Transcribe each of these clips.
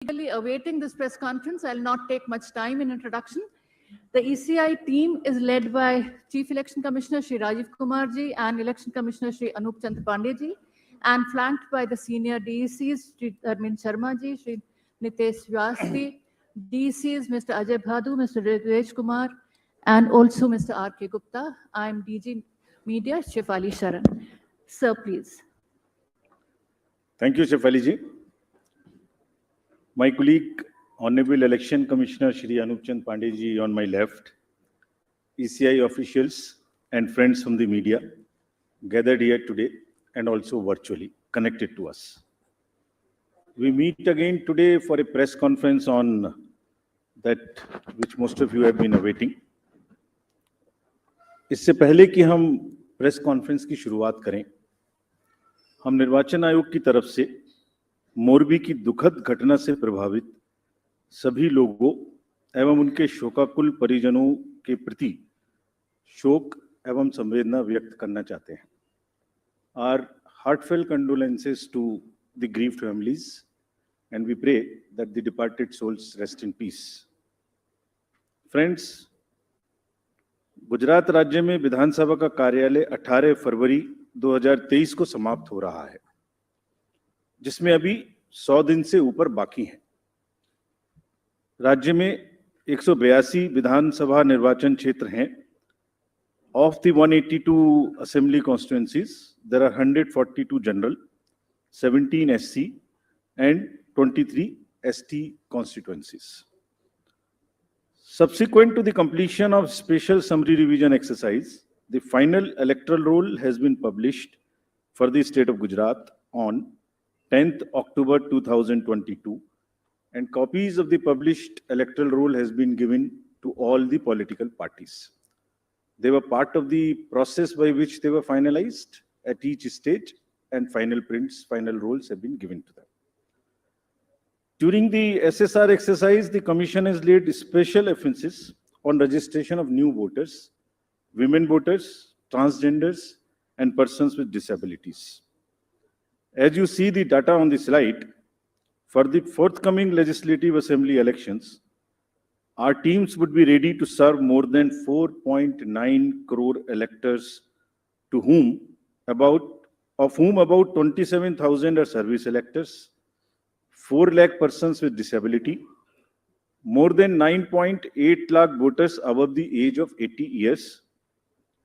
Eagerly awaiting this press conference, I'll not take much time in introduction. The ECI team is led by Chief Election Commissioner Shri Rajiv Kumar ji and Election Commissioner Shri Anup Chand Pandey ji, and flanked by the senior DECs Shri Arvind Sharma ji, Shri Nitesh Vyas ji, DECs Mr. Ajay Bhadu, Mr. Ritesh Kumar, and also Mr. R.K. Gupta. I'm DG Media Shefali Sharan. Sir, please. Thank you, Shefali ji. My colleague, Honorable Election Commissioner Shri Anup Chand Pandey ji on my left, ECI officials and friends from the media gathered here today and also virtually connected to us. We meet again today for a press conference on that which most of you have been awaiting. इससे पहले कि हम press conference की शुरुआत करें, हम निर्वाचन आयोग की तरफ से मोरबी की दुखद घटना से प्रभावित सभी लोगों एवं उनके शोकाकुल परिजनों के प्रति शोक एवं संवेदना व्यक्त करना चाहते हैं. Our heartfelt condolences to the grieved families, and we pray that the departed souls rest in peace. Friends, Gujarat राज्य में विधानसभा का कार्यालय 18 फरवरी 2023 को समाप्त हो रहा है, जिसमें अभी 100 दिन से ऊपर बाकी हैं. राज्य में 182 विधानसभा निर्वाचन क्षेत्र हैं. Of the 182 assembly constituencies, there are 142 general, 17 SC, and 23 ST constituencies. Subsequent to the completion of special summary revision exercise, the final electoral roll has been published for the state of Gujarat on 10th October 2022, and copies of the published electoral roll has been given to all the political parties. They were part of the process by which they were finalized at each stage, and final prints, final rolls have been given to them. During the SSR exercise, the Commission has laid special emphasis on registration of new voters, women voters, transgenders, and persons with disabilities. As you see the data on the slide, for the forthcoming legislative assembly elections, our teams would be ready to serve more than 4.9 crore electors, of whom about 27,000 are service electors, 4 lakh persons with disability, more than 9.8 lakh voters above the age of 80 years,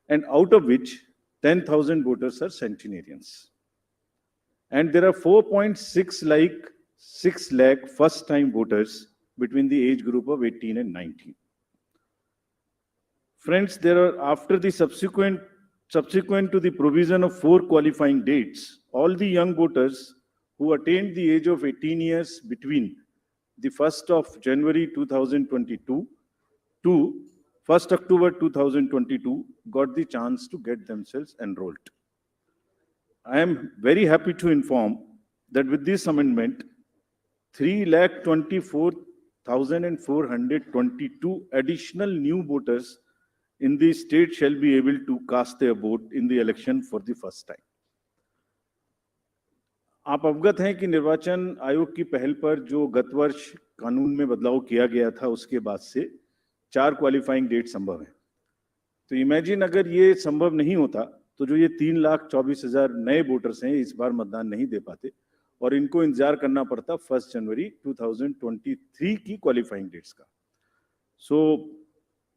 and out of which 10,000 voters are centenarians. And there are 4.6 lakh first-time voters between the age group of 18 and 19. Friends, there are, after the subsequent to the provision of 4 qualifying dates, all the young voters who attained the age of 18 years between the 1st of January 2022 to 1st October 2022 got the chance to get themselves enrolled. I am very happy to inform that with this amendment, 3,24,422 additional new voters in the state shall be able to cast their vote in the election for the first time. आप अवगत हैं कि निर्वाचन आयोग की पहल पर जो गत वर्ष कानून में बदलाव किया गया था, उसके बाद से 4 क्वालिफाइंग डेट संभव है. तो इमेजिन अगर ये संभव नहीं होता तो जो ये 3,24,000 नए वोटर्स हैं इस बार मतदान नहीं दे पाते और इनको इंतजार करना पड़ता 1 जनवरी 2023 की क्वालिफाइंग डेट्स का. सो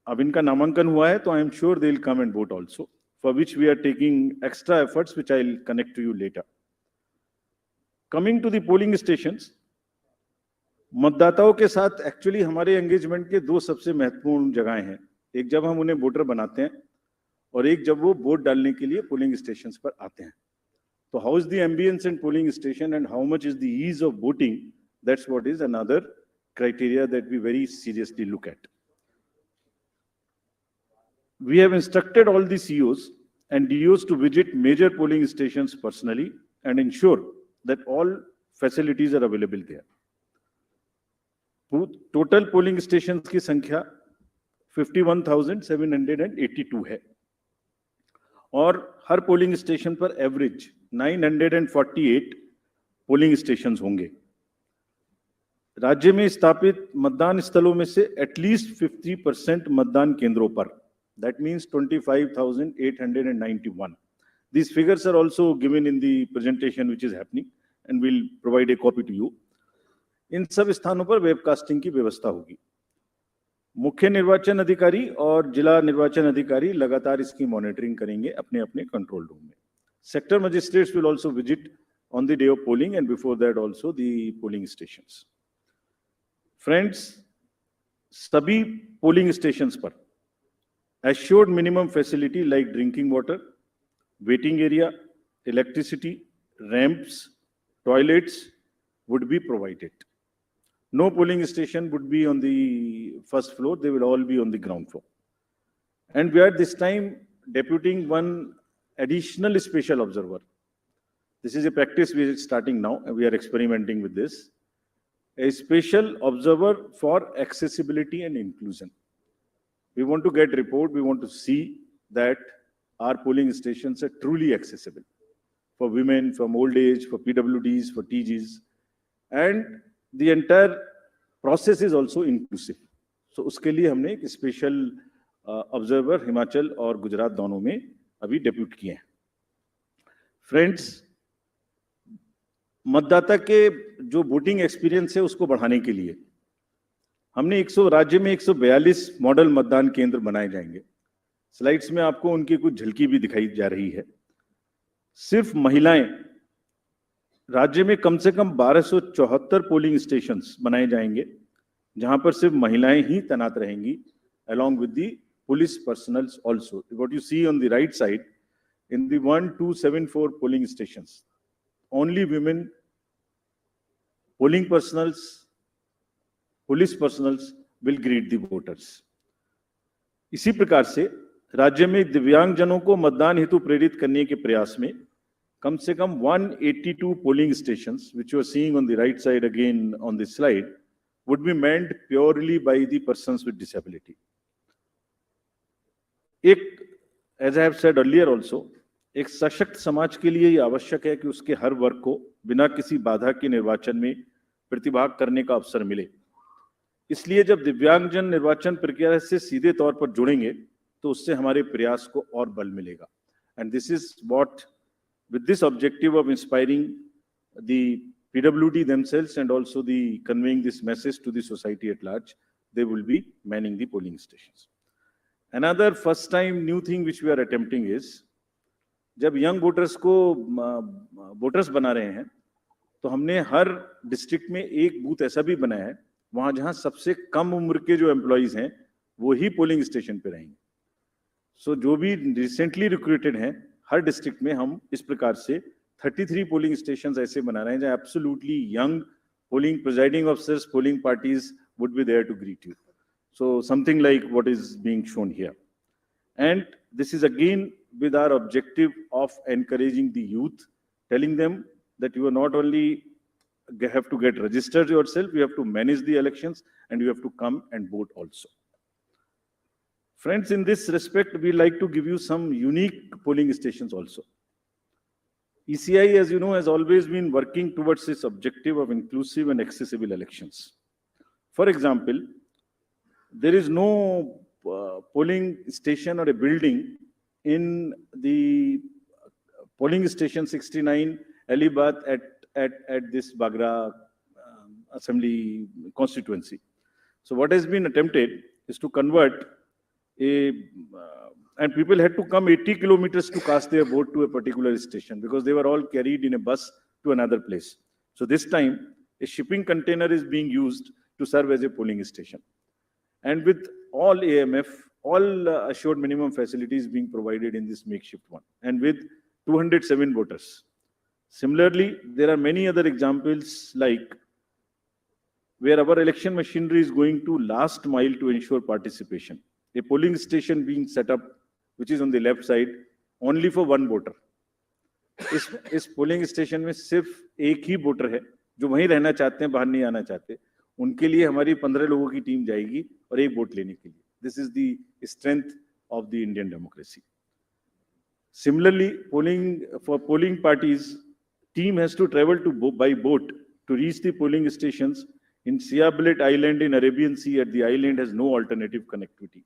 अब इनका नामांकन हुआ है तो I am sure they will come and vote also, for which we are taking extra efforts which I will connect to you later. Coming to the polling stations, मतदाताओं के साथ एक्चुअली हमारे एंगेजमेंट के 2 सबसे महत्वपूर्ण जगहें हैं. एक जब हम उन्हें वोटर बनाते हैं और एक जब वो वोट डालने के लिए पोलिंग स्टेशंस पर आते हैं. So how is the ambience in polling station and how much is the ease of voting? That's what is another criteria that we very seriously look at. We have instructed all the COs and DOs to visit major polling stations personally and ensure that all facilities are available there. Total polling stations की संख्या 51,782 है और हर polling station पर average 948 polling stations होंगे. राज्य में स्थापित मतदान स्थलों में से एटलीस्ट 50% मतदान केंद्रों पर, that means 25,891. These figures are also given in the presentation which is happening and we'll provide a copy to you. इन सब स्थानों पर वेबकास्टिंग की व्यवस्था होगी। मुख्य निर्वाचन अधिकारी और जिला निर्वाचन अधिकारी लगातार इसकी मॉनिटरिंग करेंगे अपने अपने कंट्रोल रूम में। Sector magistrates will also visit on the day of polling and before that also the polling stations. Friends, सभी पोलिंग स्टेशंस पर assured minimum facility like drinking water, waiting area, electricity, ramps, toilets would be provided. No polling station would be on the first floor, they will all be on the ground floor. And we are this time deputing one additional special observer. This is a practice we are starting now, and we are experimenting with this. A special observer for accessibility and inclusion. We want to get report, we want to see that our polling stations are truly accessible for women, from old age, for PWDs, for TGs, and the entire process is also inclusive. So उसके लिए हमने एक special observer Himachal और गुजरात दोनों में अभी depute किए हैं। फ्रेंड्स, मतदाता के जो वोटिंग एक्सपीरियंस है उसको बढ़ाने के लिए हमने राज्य में 142 मॉडल मतदान केंद्र बनाए जाएंगे। स्लाइड्स में आपको उनकी कुछ झलकी भी दिखाई जा रही है। सिर्फ महिलाएं, राज्य में कम से कम 1274 पोलिंग स्टेशंस बनाए जाएंगे जहां पर सिर्फ महिलाएं ही तैनात रहेंगी, along with the police personnel also. What you see on the right side, in the 1274 polling stations, only women, polling personnels, police personnels will greet the voters. इसी प्रकार से राज्य में दिव्यांगजनों को मतदान हेतु प्रेरित करने के प्रयास में कम से कम 182 polling stations, which you are seeing on the right side again on this slide, would be manned purely by the persons with disability. As I have said earlier also, एक सशक्त समाज के लिए ये आवश्यक है कि उसके हर वर्ग को बिना किसी बाधा के निर्वाचन में प्रतिभाग करने का अवसर मिले। इसलिए जब दिव्यांगजन निर्वाचन प्रक्रिया से सीधे तौर पर जुड़ेंगे तो उससे हमारे प्रयास को और बल मिलेगा। And this is what, with this objective of inspiring the PWD themselves and also the conveying this message to the society at large, they will be manning the polling stations. Another first time new thing which we are attempting is, जब young voters को voters बना रहे हैं तो हमने हर district में एक booth ऐसा भी बनाया है वहां जहां सबसे कम उम्र के जो एम्प्लॉइज हैं वो ही पोलिंग स्टेशन पे रहेंगे। सो जो भी रिसेंटली रिक्रूटेड हैं हर डिस्ट्रिक्ट में हम इस प्रकार से 33 पोलिंग स्टेशंस ऐसे बना रहे हैं जहां absolutely young polling presiding officers, polling parties would be there to greet you. So something like what is being shown here, and this is again with our objective of encouraging the youth, telling them that you are not only have to get registered yourself, you have to manage the elections and you have to come and vote also. Friends, in this respect, we like to give you some unique polling stations also. ECI, as you know, has always been working towards this objective of inclusive and accessible elections. For example, there is no polling station or a building in the polling station 69 Alibath at this Bagra assembly constituency. So what has been attempted is to convert and people had to come 80 kilometers to cast their vote to a particular station because they were all carried in a bus to another place. So this time a shipping container is being used to serve as a polling station, and with all AMF, all assured minimum facilities being provided in this makeshift one, and with 207 voters. Similarly, there are many other examples like where our election machinery is going to last mile to ensure participation. A polling station being set up, which is on the left side, only for one voter. इस polling station में सिर्फ एक ही voter है जो वहीं रहना चाहते हैं, बाहर नहीं आना चाहते। उनके लिए हमारी 15 लोगों की टीम जाएगी और एक वोट लेने के लिए। This is the strength of the Indian democracy. Similarly, polling parties, team has to travel by boat to reach the polling stations In Siablet Island in Arabian Sea, at the island has no alternative connectivity.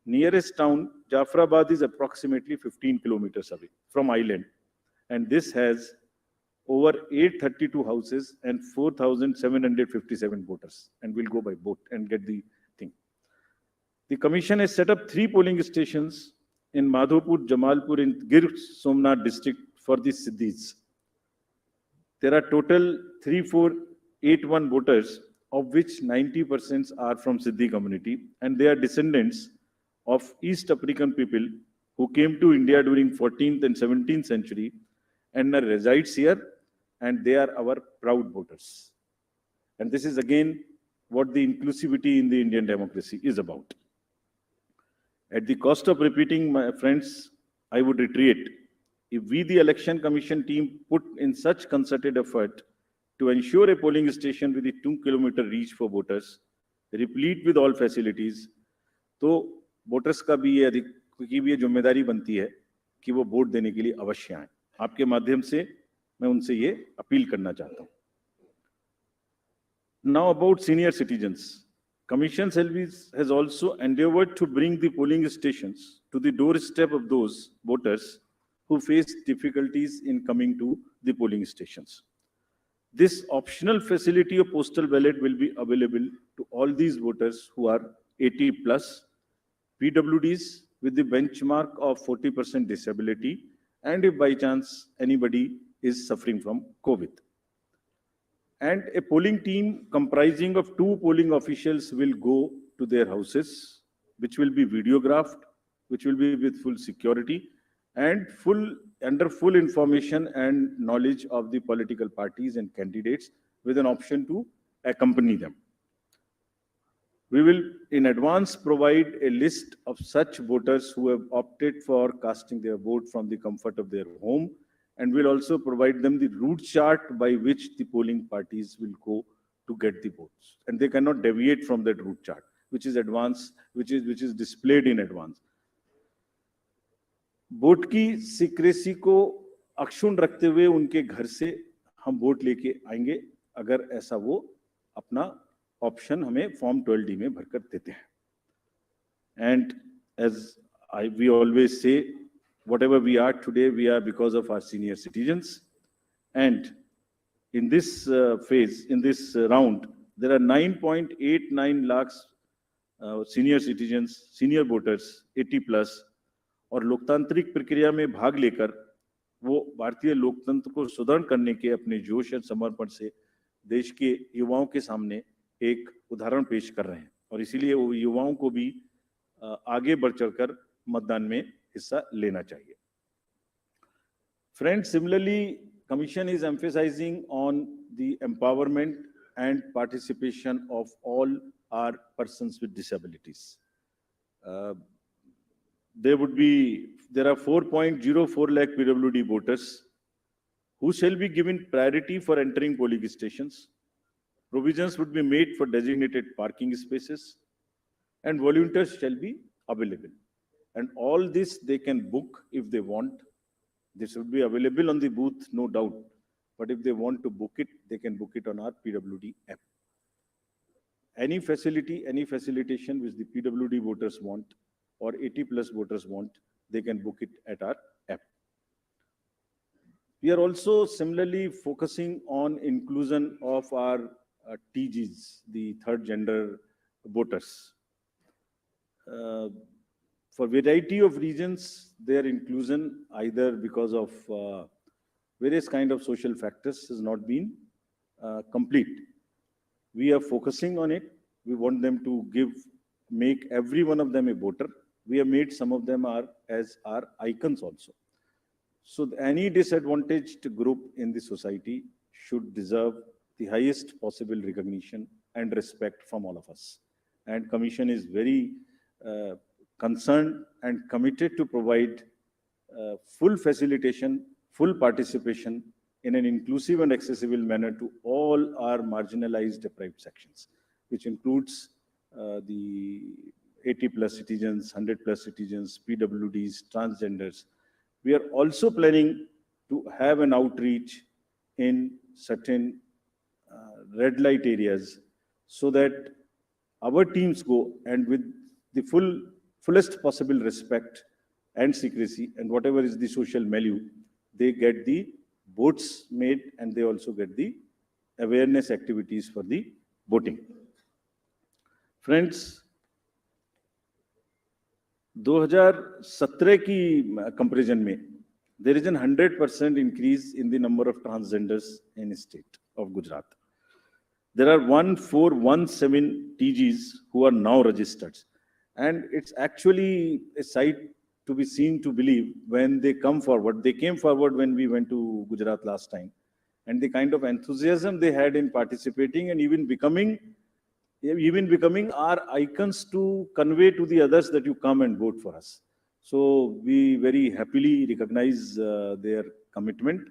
Nearest town, Jafrabad, is approximately 15 kilometers away from island, and this has over 832 houses and 4,757 voters, and we'll go by boat and get the thing. The commission has set up 3 polling stations in Madhopur, Jamalpur, in Gir Somnath district for the Siddhis. There are total 3481 voters, of which 90% are from Siddhi community, and they are descendants of East African people who came to India during 14th and 17th century and resides here, and they are our proud voters. And this is again what the inclusivity in the Indian democracy is about. At the cost of repeating, my friends, I would reiterate, if we, the Election Commission team, put in such concerted effort to ensure a polling station with a 2-kilometer reach for voters, replete with all facilities, तो voters का भी ये जिम्मेदारी बनती है कि वो vote देने के लिए अवश्य आए. आपके माध्यम से मैं उनसे ये अपील करना चाहता हूं. Now about senior citizens. Commission has also endeavored to bring the polling stations to the doorstep of those voters who face difficulties in coming to the polling stations. This optional facility of postal ballot will be available to all these voters who are 80 plus, PWDs with the benchmark of 40% disability, and if by chance anybody is suffering from COVID. And a polling team comprising of 2 polling officials will go to their houses, which will be videographed, which will be with full security and under full information and knowledge of the political parties and candidates, with an option to accompany them. We will in advance provide a list of such voters who have opted for casting their vote from the comfort of their home, and will also provide them the route chart by which the polling parties will go to get the votes, and they cannot deviate from that route chart, which is displayed in advance. Vote की secrecy को अक्षुण्ण रखते हुए उनके घर से हम vote लेके आएंगे, अगर ऐसा वो अपना ऑप्शन हमें फॉर्म 12D में भरकर देते हैं. And as we always say, whatever we are today, we are because of our senior citizens. And in this phase, in this round, there are 9.89 lakhs senior citizens, senior voters, 80 plus, और लोकतांत्रिक प्रक्रिया में भाग लेकर वो भारतीय लोकतंत्र को सुदृढ़ करने के अपने जोश और समर्पण से देश के युवाओं के सामने एक उदाहरण पेश कर रहे हैं, और इसीलिए वो युवाओं को भी आगे बढ़ चढ़कर मतदान में हिस्सा लेना चाहिए. Friends, similarly, Commission is emphasizing on the empowerment and participation of all our persons with disabilities. There are 4.04 lakh PWD voters who shall be given priority for entering polling stations. Provisions would be made for designated parking spaces, and volunteers shall be available. And all this they can book if they want. This will be available on the booth, no doubt. But if they want to book it, they can book it on our PWD app. Any facility, any facilitation which the PWD voters want or 80 plus voters want, they can book it at our app. We are also similarly focusing on inclusion of our TGs, the third gender voters. For variety of reasons, their inclusion, either because of various kind of social factors, has not been complete. We are focusing on it. We want them to make every one of them a voter. We have made some of them as our icons also. So any disadvantaged group in the society should deserve the highest possible recognition and respect from all of us. And Commission is very concerned and committed to provide full facilitation, full participation in an inclusive and accessible manner to all our marginalized deprived sections, which includes the 80 plus citizens, 100 plus citizens, PWDs, transgenders. We are also planning to have an outreach in certain red light areas, so that our teams go and with the fullest possible respect and secrecy and whatever is the social milieu, they get the boats made and they also get the awareness activities for the voting. Friends, 2017 की comparison में there is an 100% increase in the number of transgenders in the state of Gujarat. There are 1417 TGs who are now registered, and it's actually a sight to be seen to believe when they come forward. They came forward when we went to Gujarat last time, and the kind of enthusiasm they had in participating and even becoming our icons to convey to the others that you come and vote for us. So we very happily recognize their commitment,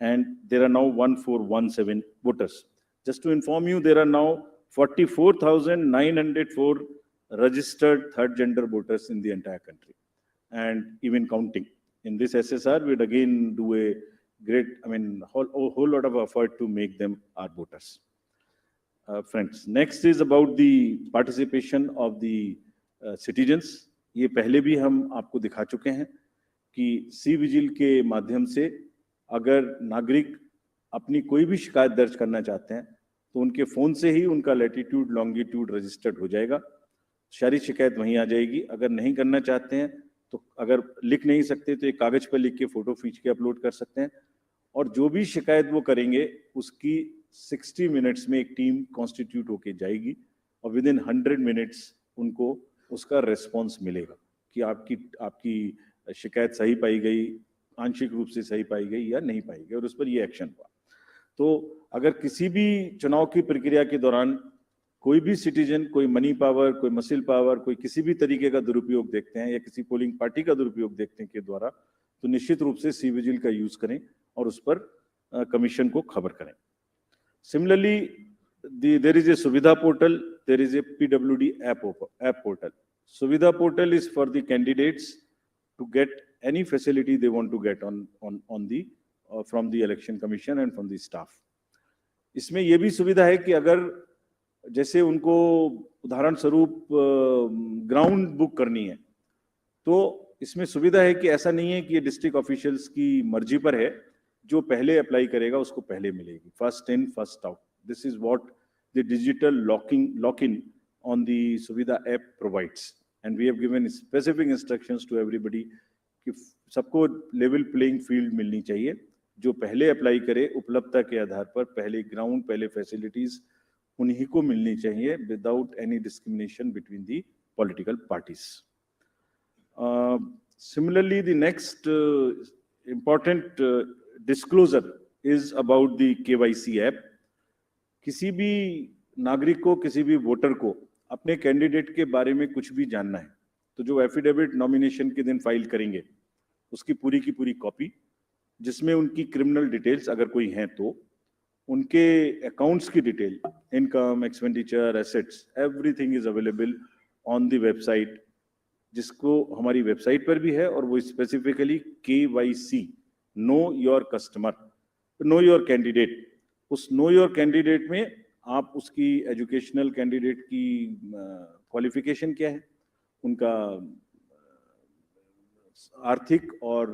and there are now 1417 voters. Just to inform you, there are now 44,904 registered third gender voters in the entire country, and even counting. In this SSR, we'd again do a great, whole lot of effort to make them our voters. Friends, next is about the participation of the citizens. ये पहले भी हम आपको दिखा चुके हैं कि C vigil के माध्यम से अगर नागरिक अपनी कोई भी शिकायत दर्ज करना चाहते हैं तो उनके फोन से ही उनका लैटिट्यूड लॉन्गिट्यूड रजिस्टर्ड हो जाएगा, सारी शिकायत वहीं आ जाएगी। अगर नहीं करना चाहते हैं तो अगर लिख नहीं सकते तो एक कागज पर लिख के फोटो खींच के अपलोड कर सकते हैं, और जो भी शिकायत वो करेंगे उसकी 60 मिनट्स में एक टीम कॉन्स्टिट्यूट होके जाएगी और विद इन 100 मिनट्स उनको उसका रेस्पॉन्स मिलेगा कि आपकी शिकायत सही पाई गई, आंशिक रूप से सही पाई गई या नहीं पाई गई, और उस पर ये एक्शन हुआ। तो अगर किसी भी चुनाव की प्रक्रिया के दौरान कोई भी सिटीजन कोई मनी पावर, कोई मसिल पावर, कोई किसी भी तरीके का दुरुपयोग देखते हैं या किसी पोलिंग पार्टी का दुरुपयोग देखते हैं के द्वारा, तो निश्चित रूप से सी विजिल का यूज करें और उस पर कमीशन को खबर करें। Similarly there is a Suvidha portal, there is a PWD app portal. Suvidha portal is for the candidates to get any facility they want to get on the from the election commission and from the staff. इसमें ये भी सुविधा है कि अगर जैसे उनको उदाहरण स्वरूप ग्राउंड बुक करनी है, तो इसमें सुविधा है कि ऐसा नहीं है कि ये डिस्ट्रिक्ट ऑफिशियल्स की मर्जी पर है, जो पहले अप्लाई करेगा उसको पहले मिलेगी, first in first out. This is what the digital lock-in on the Suvidha app provides, and we have given specific instructions to everybody कि सबको level playing field मिलनी चाहिए। जो पहले अप्लाई करे उपलब्धता के आधार पर पहले ग्राउंड, पहले फैसिलिटीज उन्हीं को मिलनी चाहिए without any discrimination between the political parties. Similarly, the next important disclosure is about the KYC app. किसी भी नागरिक को, किसी भी वोटर को अपने कैंडिडेट के बारे में कुछ भी जानना है तो जो एफिडेविट नॉमिनेशन के दिन फाइल करेंगे उसकी पूरी की पूरी कॉपी, जिसमें उनकी क्रिमिनल डिटेल्स अगर कोई हैं तो उनके अकाउंट्स की detail, income, expenditure, assets, everything is available on the website, जिसको हमारी वेबसाइट पर भी है, और वो specifically KYC, know your customer, know your candidate. उस नो योर कैंडिडेट में आप उसकी एजुकेशनल कैंडिडेट की क्वालिफिकेशन क्या है, उनका आर्थिक और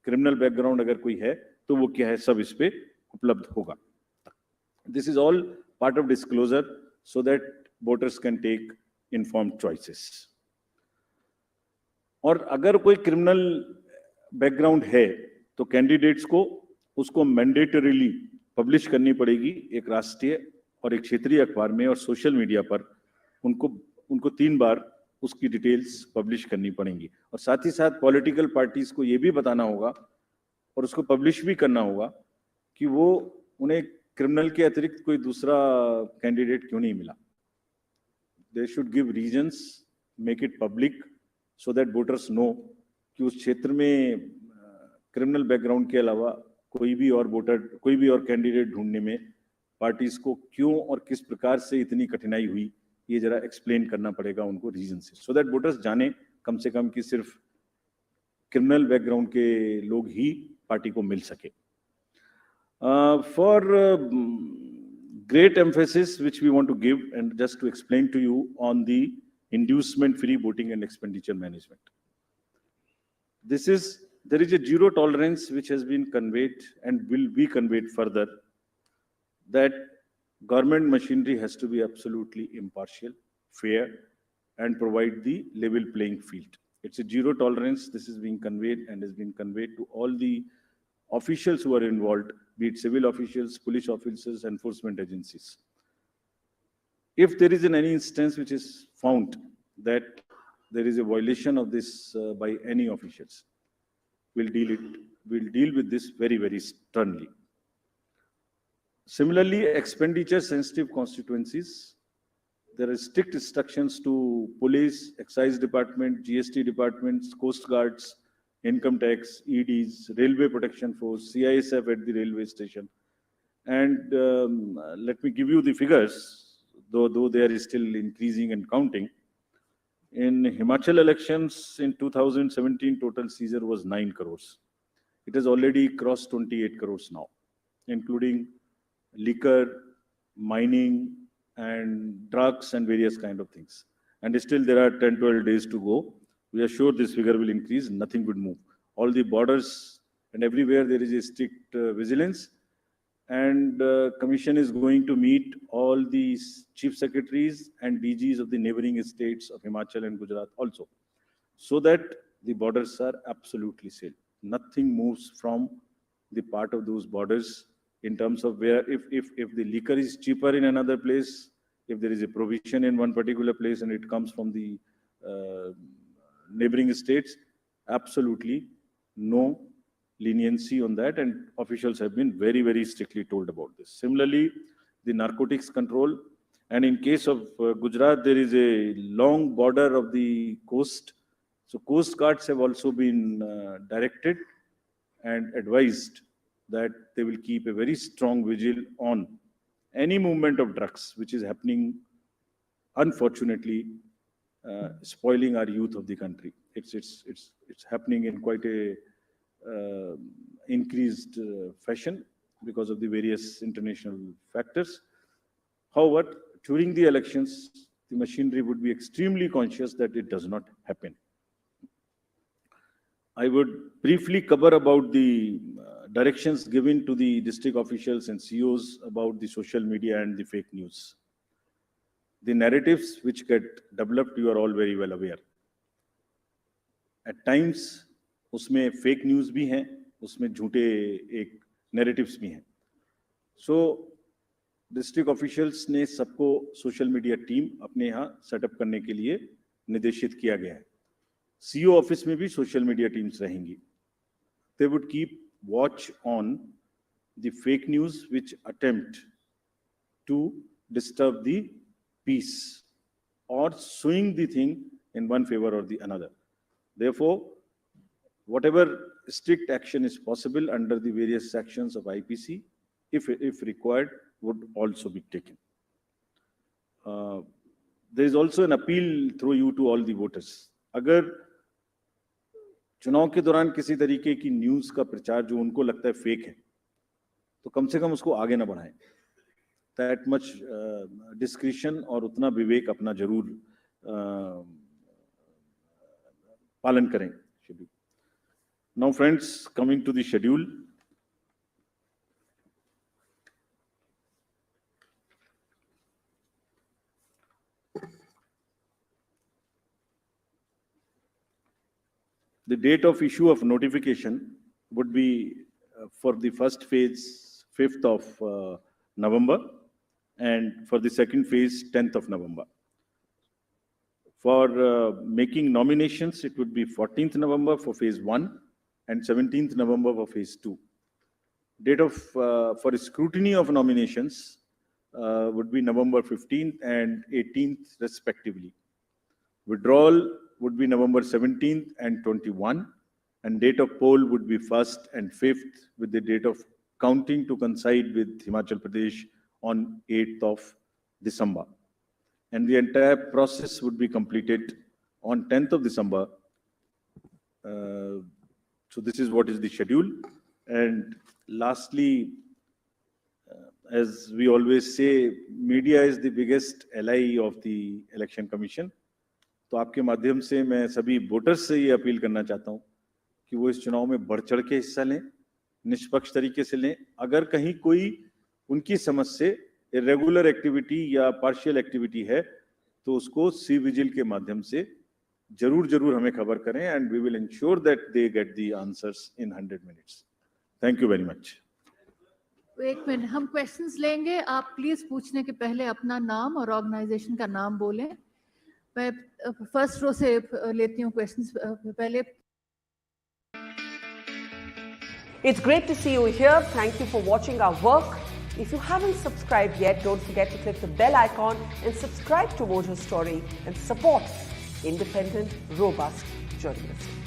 क्रिमिनल बैकग्राउंड अगर कोई है तो वो क्या है, सब इस पे उपलब्ध होगा। This is all part of disclosure so that voters can take informed choices. और अगर कोई क्रिमिनल बैकग्राउंड है तो कैंडिडेट्स को उसको मैंडेटरीली पब्लिश करनी पड़ेगी एक राष्ट्रीय और एक क्षेत्रीय अखबार में, और सोशल मीडिया पर उनको 3 बार उसकी डिटेल्स पब्लिश करनी पड़ेंगी। और साथ ही साथ पॉलिटिकल पार्टीज को ये भी बताना होगा और उसको पब्लिश भी करना होगा कि वो उन्हें क्रिमिनल के अतिरिक्त कोई दूसरा कैंडिडेट क्यों नहीं मिला। They should give reasons, make it public so that voters know कि उस क्षेत्र में क्रिमिनल बैकग्राउंड के अलावा कोई भी और कैंडिडेट ढूंढने में पार्टीज को क्यों और किस प्रकार से इतनी कठिनाई हुई, ये जरा एक्सप्लेन करना पड़ेगा उनको रीजन से, सो दैट वोटर्स जाने कम से कम कि सिर्फ क्रिमिनल बैकग्राउंड के लोग ही पार्टी को मिल सके। For great emphasis which we want to give, and just to explain to you, on the inducement-free voting and expenditure management. There is a zero tolerance which has been conveyed and will be conveyed further, that government machinery has to be absolutely impartial, fair, and provide the level playing field. It's a zero tolerance. This is being conveyed and has been conveyed to all the officials who are involved, be it civil officials, police officers, enforcement agencies. If there is any instance which is found that there is a violation of this by any officials, we'll deal with this very, very sternly. Similarly, expenditure-sensitive constituencies, there are strict instructions to police, excise department, GST departments, coast guards, income tax, EDs, railway protection force, CISF at the railway station. And let me give you the figures, though they are still increasing and counting. In Himachal elections in 2017, total seizure was 9 crores. It has already crossed 28 crores now, including liquor, mining, and drugs and various kind of things. And still there are 10-12 days to go. We are sure this figure will increase, nothing would move. All the borders and everywhere there is a strict vigilance. And Commission is going to meet all these chief secretaries and DGs of the neighboring states of Himachal and Gujarat also, so that the borders are absolutely safe. Nothing moves from the part of those borders in terms of where, if the liquor is cheaper in another place, if there is a provision in one particular place and it comes from the neighboring states, absolutely no leniency on that, and officials have been very, very strictly told about this. Similarly, the narcotics control, and in case of Gujarat, there is a long border of the coast. So coast guards have also been directed and advised that they will keep a very strong vigil on any movement of drugs which is happening, unfortunately, spoiling our youth of the country. It's happening in quite a increased fashion because of the various international factors. However, during the elections, the machinery would be extremely conscious that it does not happen. I would briefly cover about the directions given to the district officials and CEOs about the social media and the fake news. The narratives which get developed, you are all very well aware. At times, उसमें fake news भी हैं, उसमें झूठे एक narratives भी हैं. सो district officials ने सबको सोशल मीडिया टीम अपने यहाँ सेटअप करने के लिए निर्देशित किया गया है. सीईओ ऑफिस में भी सोशल मीडिया टीम्स रहेंगी. They would keep watch on the fake news which attempt to disturb the peace or swing the thing in one favor or the another. Therefore, whatever strict action is possible under the various sections of IPC, if required, would also be taken. There is also an appeal through you to all the voters. अगर चुनाव के दौरान किसी तरीके की news का प्रचार जो उनको लगता है फेक है, तो कम से कम उसको आगे ना बढ़ाएं. That much discretion और उतना विवेक अपना जरूर पालन करें. Now, friends, coming to the schedule. The date of issue of notification would be for the first phase, 5th of November, and for the second phase, 10th of November. For making nominations, it would be 14th November for phase 1 and 17th November for phase 2. Date of for scrutiny of nominations would be November 15th and 18th respectively. Withdrawal would be November 17th and 21, and date of poll would be 1st and 5th, with the date of counting to coincide with Himachal Pradesh on 8th of December. And the entire process would be completed on 10th of December. So this is what is the schedule. And lastly, as we always say, media is the biggest ally of the election commission. तो आपके माध्यम से मैं सभी voters से ये appeal करना चाहता हूँ कि वो इस चुनाव में बढ़ चढ़ के हिस्सा लें, निष्पक्ष तरीके से लें. अगर कहीं कोई उनकी समझ से इरेगुलर एक्टिविटी या पार्शियल एक्टिविटी है तो उसको सी विजिल के माध्यम से जरूर हमें खबर करें, and we will ensure that they get the answers in 100 minutes. Thank you very much. एक मिनट, हम क्वेश्चंस लेंगे. आप प्लीज पूछने के पहले अपना नाम और ऑर्गेनाइजेशन का नाम बोलें. मैं फर्स्ट रो से लेती हूँ क्वेश्चंस पहले. It's great to see you here. Thank you for watching our work. If you haven't subscribed yet, don't forget to click the bell icon and subscribe to Mojo Story and support independent, robust journalism.